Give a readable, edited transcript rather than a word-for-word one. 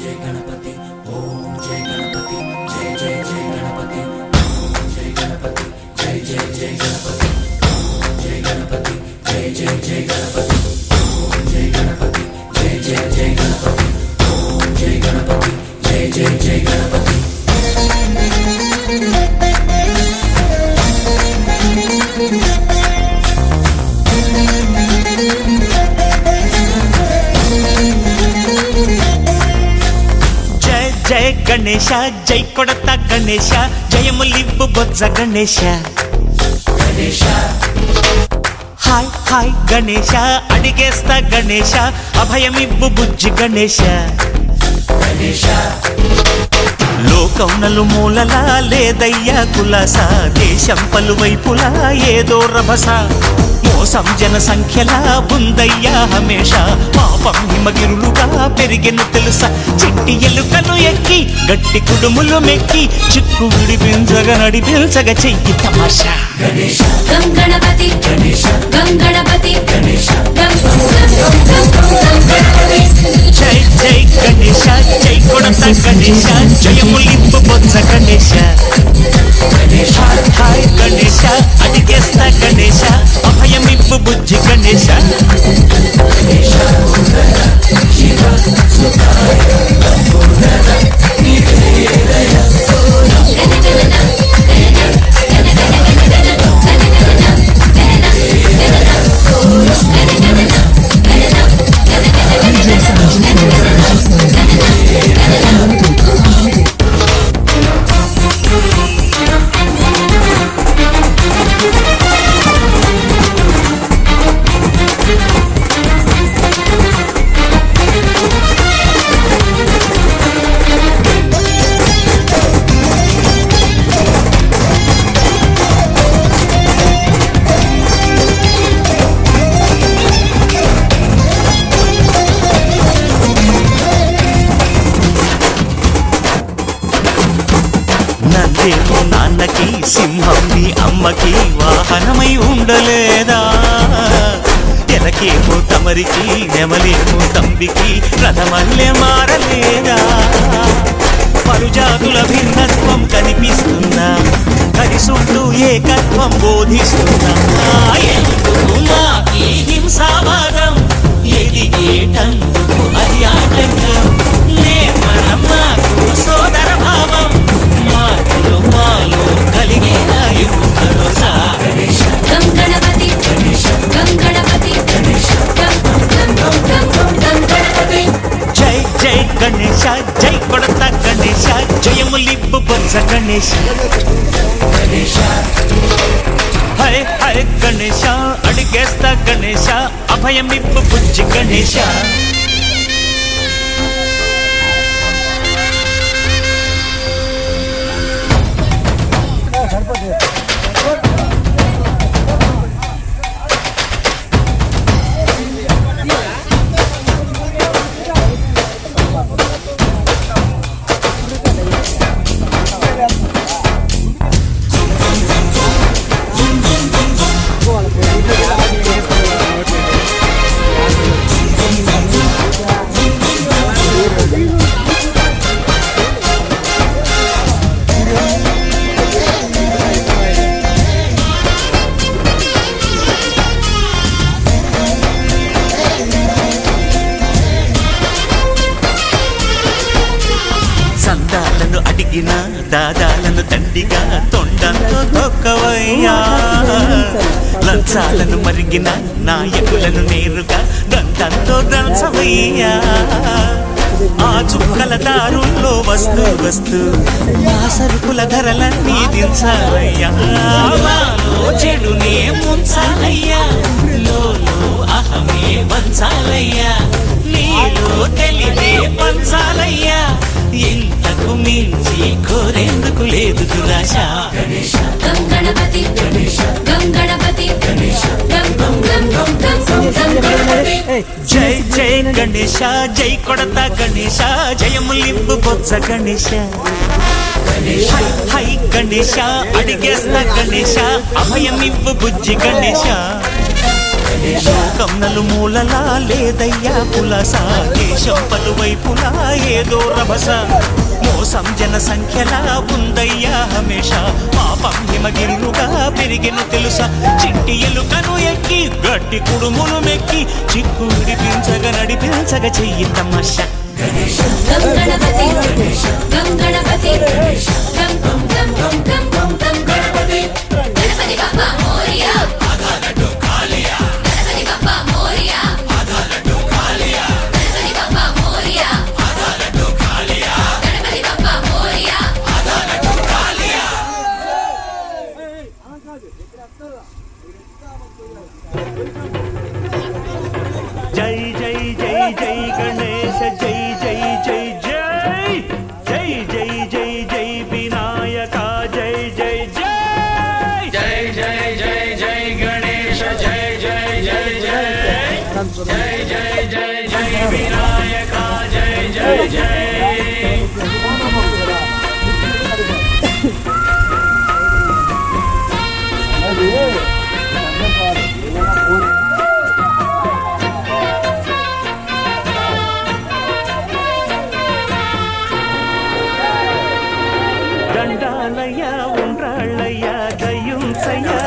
जय गणपति ओम जय गणपति जय जय जय गणपति जय गणपति जय जय जय गणपति जय गणपति जय जय जय गणपति जय गणपति जय जय जय गणपति जय गणपति जय जय जय गणपति जय गणेश जय कोडता गणेश जयमुलिब्बु बोज्ज गणेश गणेश हाय हाय गणेश अडिगेस्ता गणेश अभयमिब्बु बुज्जि गणेश गणेश లోకం నలుమూలలా లేదయ్యా కులాస దేశం పలువైపులా ఏదో రభస మోసం జన సంఖ్యలా ఉందయ్యా హమేష పాపం హిమగిరులుగా పెరిగెను తెలుసా చిట్టి ఎలుకలు ఎక్కి గట్టి కుడుములు మెక్కి చిక్కు విడిపించగా నడిపించగా చెయ్యి తమాషా गणेश गं गणपति गणेश गं गणपति गणेश गं गणपति జై జై గణేశ జై కొడత గణేశ జయములింపు బొజ్జ గణేశ गणेश హాయ్ గణేశ అడిగేస్తా గణేశ అభయమిప్పు బుజ్జి గణేశ गणेश शिव सुताय लंबोदर निवेदय నందేమో నాన్నకి సింహం నీ అమ్మకి వాహనమై ఉండలేదా ఎలకేమో తమరికి నెమలేమో తంబికి రథమల్లె మారలేదా పలుజాతుల భిన్నత్వం కనిపిస్తుందా కలిసుంటూ ఏకత్వం బోధిస్తుందా ఎందుకు మాకి హింసావాదం ఎదిగేటందుకు అది ఆటంకం మనం మాకు సోదర భావం మాలో మాలో కలిగేలా భరోసా गं गणपति गं गणपति गं गणपति జై జై గణేశ జై కొడత గణేశ జయములిబ్బు బొజ్జ గణేశ गणेश హై హై గణేశ అడిగేస్తా గణేశ అభయమిబ్బు బుజ్జి గణేశ సందాలను అడిగిన దాదాలను దండిగా తొండంతో తొక్కవయ్యా లంచాలను మరిగిన నాయకులను నేరుగా దంతంతో దంచవయ్యా ఆ చుక్కల దారుల్లో వస్తూ వస్తూ ఆ సరుకుల ధరలన్నీ దించాలయ్యా మాలో చెడునే ముంచాలయ్యా లోలో అహమే వంచాలయ్యా నీలో తెలివే పంచాలయ్యా ఇంతకు మించి కోరేందుకు లేదు దురాశ गं गणपति गं गणपति गं गणपति జై జై గణేశ జై కొడత గణేశ జయములింపు బొజ్జ గణేశ హై హై గణేశ అడిగేస్తా గణేశ అభయమివ్వు బుజ్జి గణేశ లోకం నలుమూలలా లేదయ్యా పులస దేశం పలువైపులా ఏదో రభస మోసం జన సంఖ్యలా ఉందయ్యా హమేష పాపం హిమగిరులుగా పెరిగెను తెలుసా చిట్టి ఎలుకను ఎక్కి గట్టి కుడుములు మెక్కి చిక్కు విడిపించగ నడిపించగ చెయ్యి తమాష గం గణపతి గం గణపతి గం గం గం గం గం గం గం గణపతి గణపతి బప్పా మోరియా ఆధారటు కాలియా గణపతి బప్పా మోరియా ఆధారటు కాలియా గణపతి బప్పా మోరియా ఆధారటు కాలియా గణపతి బప్పా మోరియా ఆధారటు కాలియా జై జై జై జై గణేశ జై జై జై జై జై జై జై జై వినాయక జై జై జై జై జై జై జై గణేశ జై జై జై జై జై జై జై జై వినాయక జై జై జై దండాలయ్యా ఉండ్రాళ్ళయ్యా దయ్యుంసయ్యా